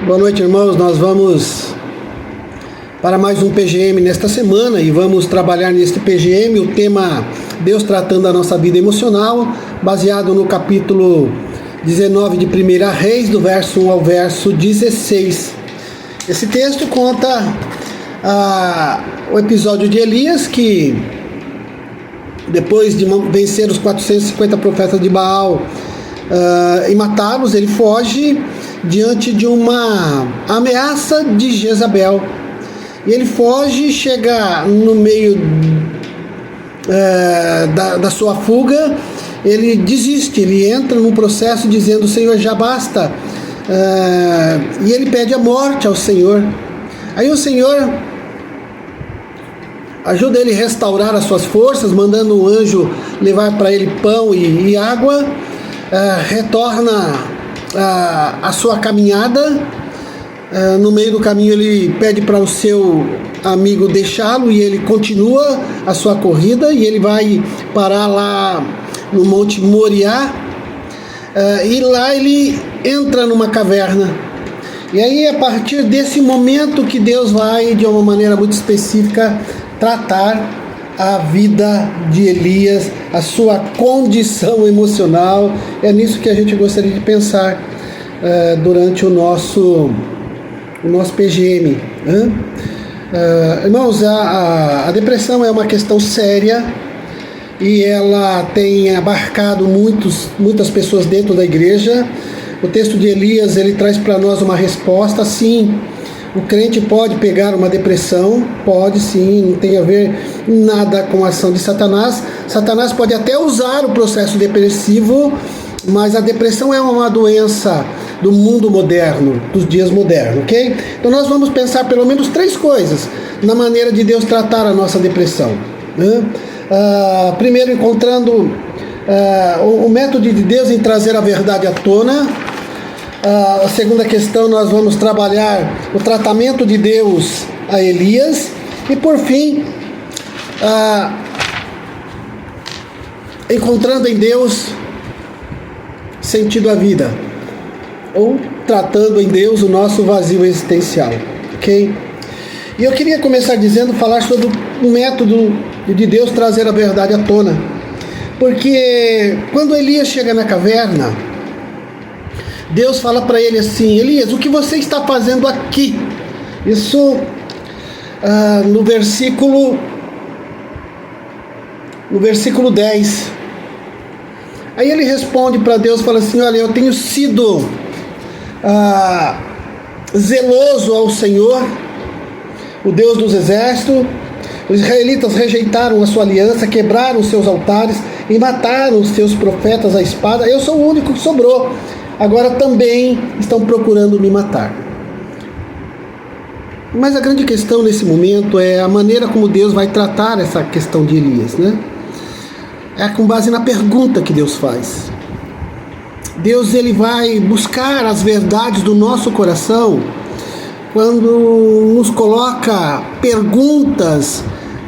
Boa noite, irmãos. Nós vamos para mais um PGM nesta semana e vamos trabalhar neste PGM o tema Deus tratando a nossa vida emocional, baseado no capítulo 19 de 1 Reis, do verso 1 ao verso 16. Esse texto conta o episódio de Elias, que depois de vencer os 450 profetas de Baal e matá-los, ele foge diante de uma ameaça de Jezabel. E ele foge, chega no meio da sua fuga, ele desiste, ele entra num processo dizendo: Senhor, já basta. E ele pede a morte ao Senhor. Aí o Senhor ajuda ele a restaurar as suas forças, mandando um anjo levar para ele pão e água. Retorna a sua caminhada. No meio do caminho ele pede para o seu amigo deixá-lo e ele continua a sua corrida, e ele vai parar lá no Monte Moriá, e lá ele entra numa caverna. E aí, a partir desse momento, que Deus vai, de uma maneira muito específica, tratar a vida de Elias, a sua condição emocional. É nisso que a gente gostaria de pensar durante o nosso PGM. Irmãos, a depressão é uma questão séria e ela tem abarcado muitas pessoas dentro da igreja. O texto de Elias, ele traz para nós uma resposta. Sim, o crente pode pegar uma depressão, pode sim, não tem a ver nada com a ação de Satanás. Satanás pode até usar o processo depressivo, mas a depressão é uma doença do mundo moderno, dos dias modernos, ok? Então nós vamos pensar pelo menos 3 coisas na maneira de Deus tratar a nossa depressão. Primeiro, encontrando o método de Deus em trazer a verdade à tona. A segunda questão, nós vamos trabalhar o tratamento de Deus a Elias. E por fim, encontrando em Deus sentido à vida, ou tratando em Deus o nosso vazio existencial, ok? E eu queria começar falar sobre o método de Deus trazer a verdade à tona, porque quando Elias chega na caverna, Deus fala para ele assim: Elias, o que você está fazendo aqui? Isso no versículo 10. Aí ele responde para Deus, fala assim: olha, eu tenho sido zeloso ao Senhor, o Deus dos exércitos. Os israelitas rejeitaram a sua aliança, quebraram os seus altares e mataram os seus profetas à espada. Eu sou o único que sobrou. Agora também estão procurando me matar. Mas a grande questão nesse momento é a maneira como Deus vai tratar essa questão de Elias, né? É com base na pergunta que Deus faz. Deus, ele vai buscar as verdades do nosso coração quando nos coloca perguntas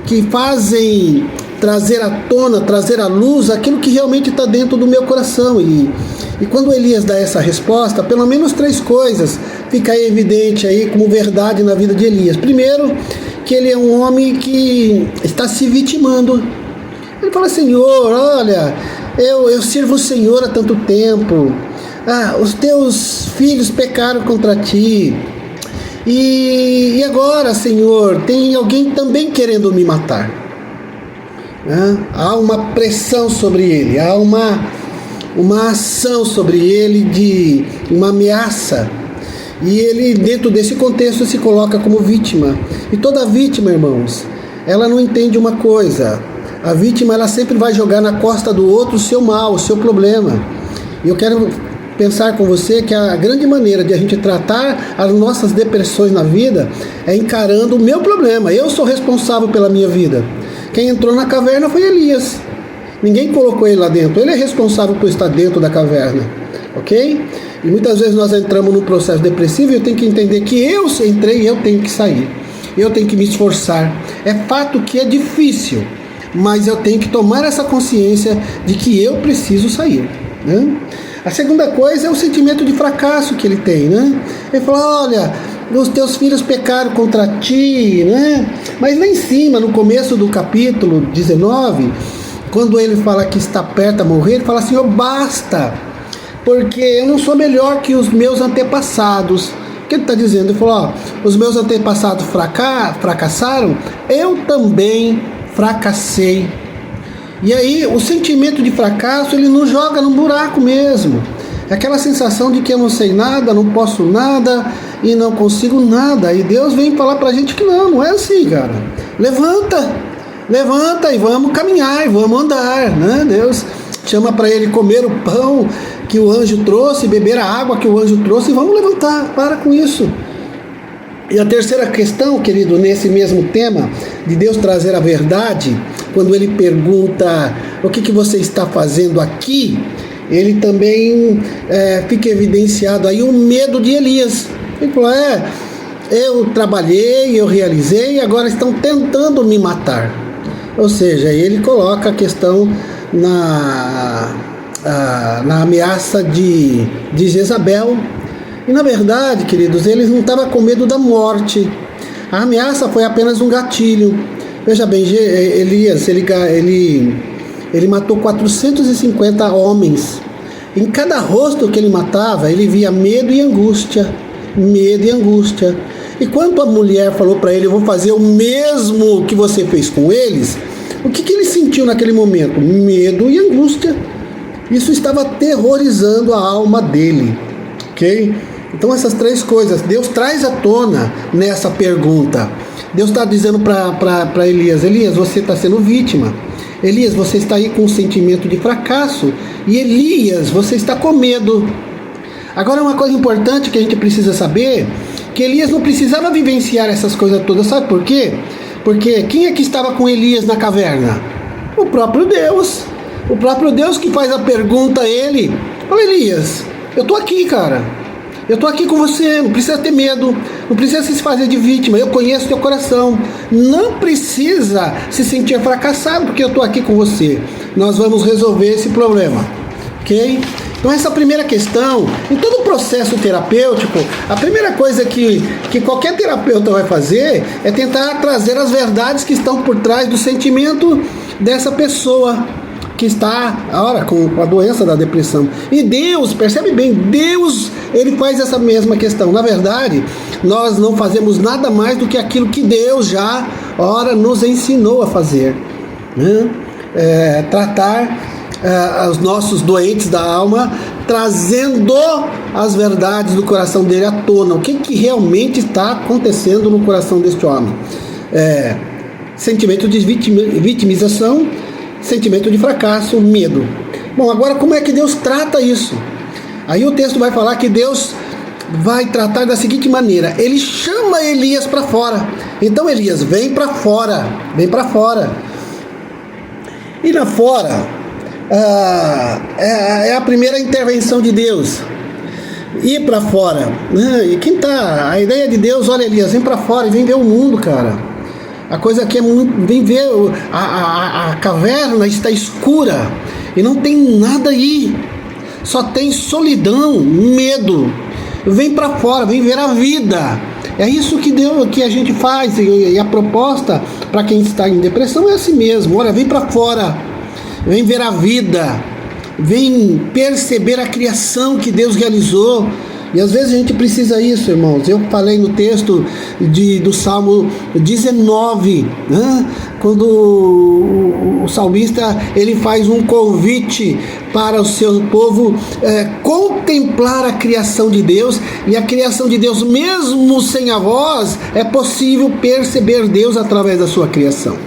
que fazem trazer à tona, trazer à luz aquilo que realmente está dentro do meu coração. E quando Elias dá essa resposta, pelo menos 3 coisas fica evidente aí como verdade na vida de Elias. Primeiro, que ele é um homem que está se vitimando. Ele fala: Senhor, olha, eu sirvo o Senhor há tanto tempo. Os teus filhos pecaram contra ti. E agora, Senhor, tem alguém também querendo me matar. Há uma pressão sobre ele, há uma ação sobre ele de uma ameaça. E ele, dentro desse contexto, se coloca como vítima. E toda vítima, irmãos, ela não entende uma coisa. A vítima, ela sempre vai jogar na costa do outro o seu mal, o seu problema. E eu quero pensar com você que a grande maneira de a gente tratar as nossas depressões na vida é encarando o meu problema. Eu sou responsável pela minha vida. Quem entrou na caverna foi Elias. Ninguém colocou ele lá dentro. Ele é responsável por estar dentro da caverna, ok? E muitas vezes nós entramos num processo depressivo e eu tenho que entender que eu entrei e eu tenho que sair. Eu tenho que me esforçar. É fato que é difícil, mas eu tenho que tomar essa consciência de que eu preciso sair, né? A segunda coisa é o sentimento de fracasso que ele tem, né? Ele fala, olha, os teus filhos pecaram contra ti, né? Mas lá em cima, no começo do capítulo 19, quando ele fala que está perto a morrer, ele fala assim, basta, porque eu não sou melhor que os meus antepassados. O que ele está dizendo? Ele falou, os meus antepassados fracassaram, eu também fracassei. E aí o sentimento de fracasso, ele nos joga num buraco mesmo. É aquela sensação de que eu não sei nada, não posso nada e não consigo nada. E Deus vem falar pra gente que não é assim, cara. Levanta e vamos caminhar, e vamos andar, né? Deus chama para ele comer o pão que o anjo trouxe, beber a água que o anjo trouxe, e vamos levantar, para com isso. E a terceira questão, querido, nesse mesmo tema, de Deus trazer a verdade, quando ele pergunta, o que você está fazendo aqui? Ele também fica evidenciado aí o medo de Elias. Ele falou, eu trabalhei, eu realizei, e agora estão tentando me matar. Ou seja, ele coloca a questão na ameaça de Jezabel. E na verdade, queridos, eles não estavam com medo da morte. A ameaça foi apenas um gatilho. Veja bem, Elias, ele matou 450 homens. Em cada rosto que ele matava, ele via medo e angústia. Medo e angústia. E quando a mulher falou para ele, eu vou fazer o mesmo que você fez com eles, o que ele sentiu naquele momento? Medo e angústia. Isso estava aterrorizando a alma dele. Ok? Então essas três coisas, Deus traz à tona nessa pergunta. Deus está dizendo para Elias, você está sendo vítima. Elias, você está aí com um sentimento de fracasso. E Elias, você está com medo. Agora uma coisa importante que a gente precisa saber, que Elias não precisava vivenciar essas coisas todas. Sabe por quê? Porque quem é que estava com Elias na caverna? O próprio Deus. O próprio Deus que faz a pergunta a ele. Fala, Elias, eu estou aqui, cara. Eu estou aqui com você, não precisa ter medo, não precisa se fazer de vítima, eu conheço teu coração. Não precisa se sentir fracassado, porque eu estou aqui com você. Nós vamos resolver esse problema, ok? Então essa primeira questão, em todo o processo terapêutico, a primeira coisa que qualquer terapeuta vai fazer é tentar trazer as verdades que estão por trás do sentimento dessa pessoa que está agora com a doença da depressão. E Deus, percebe bem, Deus, ele faz essa mesma questão. Na verdade, nós não fazemos nada mais do que aquilo que Deus já, nos ensinou a fazer, né? Tratar os nossos doentes da alma, trazendo as verdades do coração dele à tona. O que realmente está acontecendo no coração deste homem? Sentimento de vitimização, sentimento de fracasso, medo. Bom, agora como é que Deus trata isso? Aí o texto vai falar que Deus vai tratar da seguinte maneira: ele chama Elias para fora. Então Elias, vem para fora, vem para fora. E lá fora é a primeira intervenção de Deus. Ir para fora. E a ideia de Deus, olha Elias, vem para fora e vem ver o mundo, cara. A coisa aqui é muito... Vem ver, a caverna está escura e não tem nada aí. Só tem solidão, medo. Vem para fora, vem ver a vida. É isso que a gente faz. E a proposta para quem está em depressão é assim mesmo. Olha, vem para fora. Vem ver a vida. Vem perceber a criação que Deus realizou. E às vezes a gente precisa isso, irmãos. Eu falei no texto do Salmo 19, né? Quando o salmista ele faz um convite para o seu povo contemplar a criação de Deus. E a criação de Deus, mesmo sem a voz, é possível perceber Deus através da sua criação.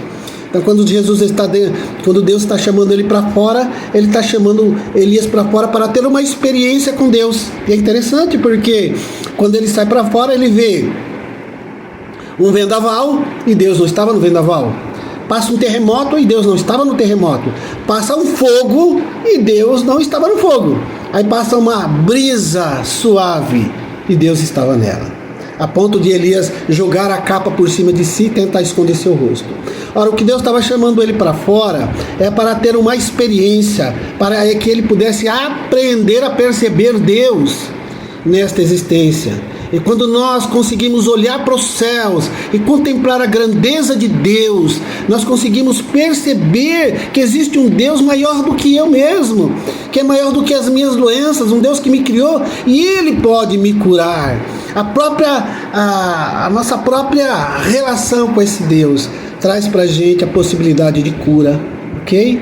Então quando Deus está chamando ele para fora, ele está chamando Elias para fora para ter uma experiência com Deus. E é interessante porque quando ele sai para fora, ele vê um vendaval e Deus não estava no vendaval. Passa um terremoto e Deus não estava no terremoto. Passa um fogo e Deus não estava no fogo. Aí passa uma brisa suave e Deus estava nela. a ponto de Elias jogar a capa por cima de si e tentar esconder seu rosto. Ora, o que Deus estava chamando ele para fora é para ter uma experiência, para que ele pudesse aprender a perceber Deus nesta existência. E quando nós conseguimos olhar para os céus e contemplar a grandeza de Deus, nós conseguimos perceber que existe um Deus maior do que eu mesmo, que é maior do que as minhas doenças, um Deus que me criou e Ele pode me curar. A nossa própria relação com esse Deus traz para a gente a possibilidade de cura, ok?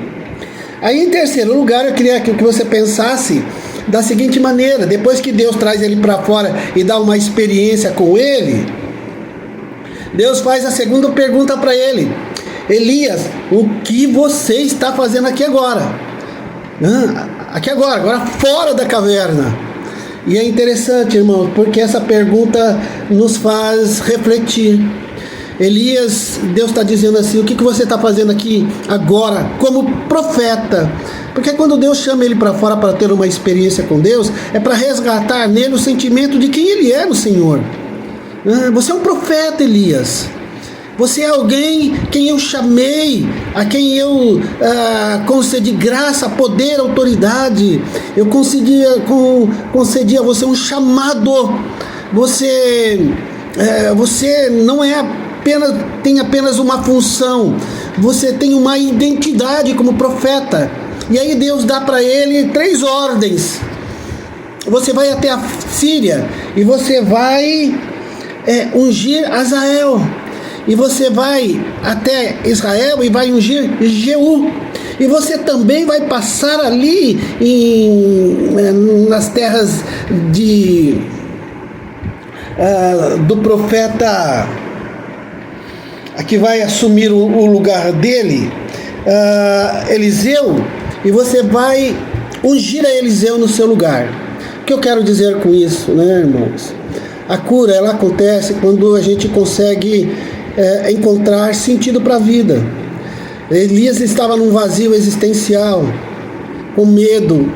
Aí, em terceiro lugar, eu queria que você pensasse da seguinte maneira: depois que Deus traz ele para fora e dá uma experiência com ele, Deus faz a segunda pergunta para ele: Elias, o que você está fazendo aqui agora? Agora fora da caverna. E é interessante, irmão, porque essa pergunta nos faz refletir. Elias, Deus está dizendo assim: o que você está fazendo aqui agora como profeta? Porque quando Deus chama ele para fora para ter uma experiência com Deus, é para resgatar nele o sentimento de quem ele é no Senhor. Você é um profeta, Elias. Você é alguém quem eu chamei, a quem eu concedi graça, poder, autoridade. Eu concedi a você um chamado. Você não tem apenas uma função. Você tem uma identidade como profeta. E aí Deus dá para ele 3 ordens. Você vai até a Síria e você vai ungir Azael. E você vai até Israel e vai ungir Jeú. E você também vai passar ali nas terras do profeta que vai assumir o lugar dele, Eliseu. E você vai ungir a Eliseu no seu lugar. O que eu quero dizer com isso, né, irmãos? A cura, ela acontece quando a gente consegue encontrar sentido para a vida. Elias estava num vazio existencial, com medo,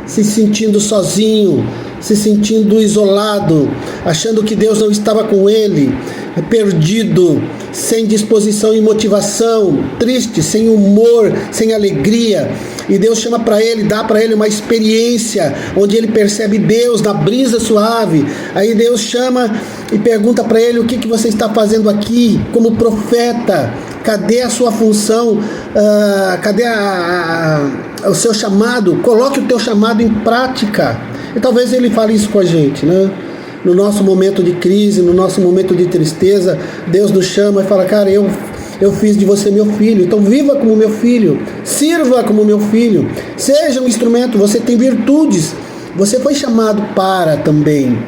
se sentindo sozinho, se sentindo isolado, achando que Deus não estava com ele, perdido, sem disposição e motivação, triste, sem humor, sem alegria. E Deus chama para ele, dá para ele uma experiência onde ele percebe Deus na brisa suave. Aí Deus chama e pergunta para ele: o que você está fazendo aqui como profeta? Cadê a sua função? Cadê o seu chamado? Coloque o teu chamado em prática. E talvez ele fale isso com a gente, né? No nosso momento de crise, no nosso momento de tristeza, Deus nos chama e fala: cara, eu fiz de você meu filho, então viva como meu filho, sirva como meu filho, seja um instrumento, você tem virtudes, você foi chamado para também.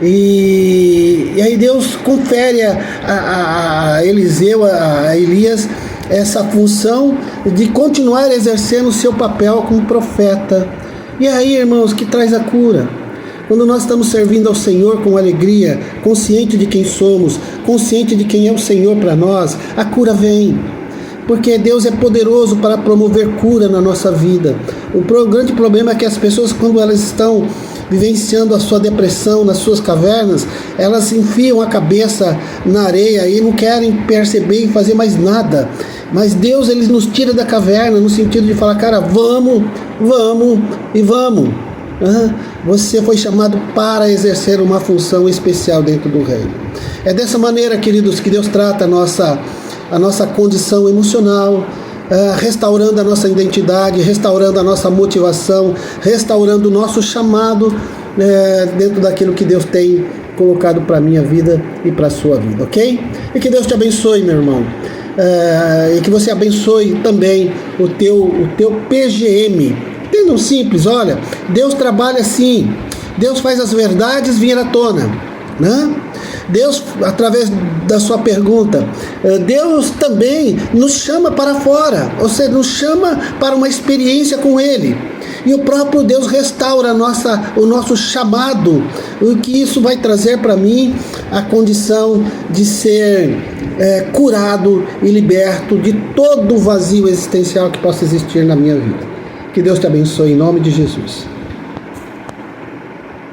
E aí Deus confere a Eliseu, a Elias, essa função de continuar exercendo o seu papel como profeta. E aí, irmãos, que traz a cura? Quando nós estamos servindo ao Senhor com alegria, consciente de quem somos, consciente de quem é o Senhor para nós, a cura vem. Porque Deus é poderoso para promover cura na nossa vida. O grande problema é que as pessoas, quando elas estão vivenciando a sua depressão nas suas cavernas, elas enfiam a cabeça na areia e não querem perceber e fazer mais nada. Mas Deus, Ele nos tira da caverna no sentido de falar: cara, vamos e vamos. Você foi chamado para exercer uma função especial dentro do reino. É dessa maneira, queridos, que Deus trata a nossa condição emocional, restaurando a nossa identidade, restaurando a nossa motivação, restaurando o nosso chamado dentro daquilo que Deus tem colocado para a minha vida e para a sua vida, ok? E que Deus te abençoe, meu irmão. E que você abençoe também o teu PGM. Entendam simples, olha, Deus trabalha assim, Deus faz as verdades vir à tona, né? Deus, através da sua pergunta, Deus também nos chama para fora, ou seja, nos chama para uma experiência com Ele. E o próprio Deus restaura o nosso chamado, o que isso vai trazer para mim a condição de ser curado e liberto de todo o vazio existencial que possa existir na minha vida. Que Deus te abençoe em nome de Jesus.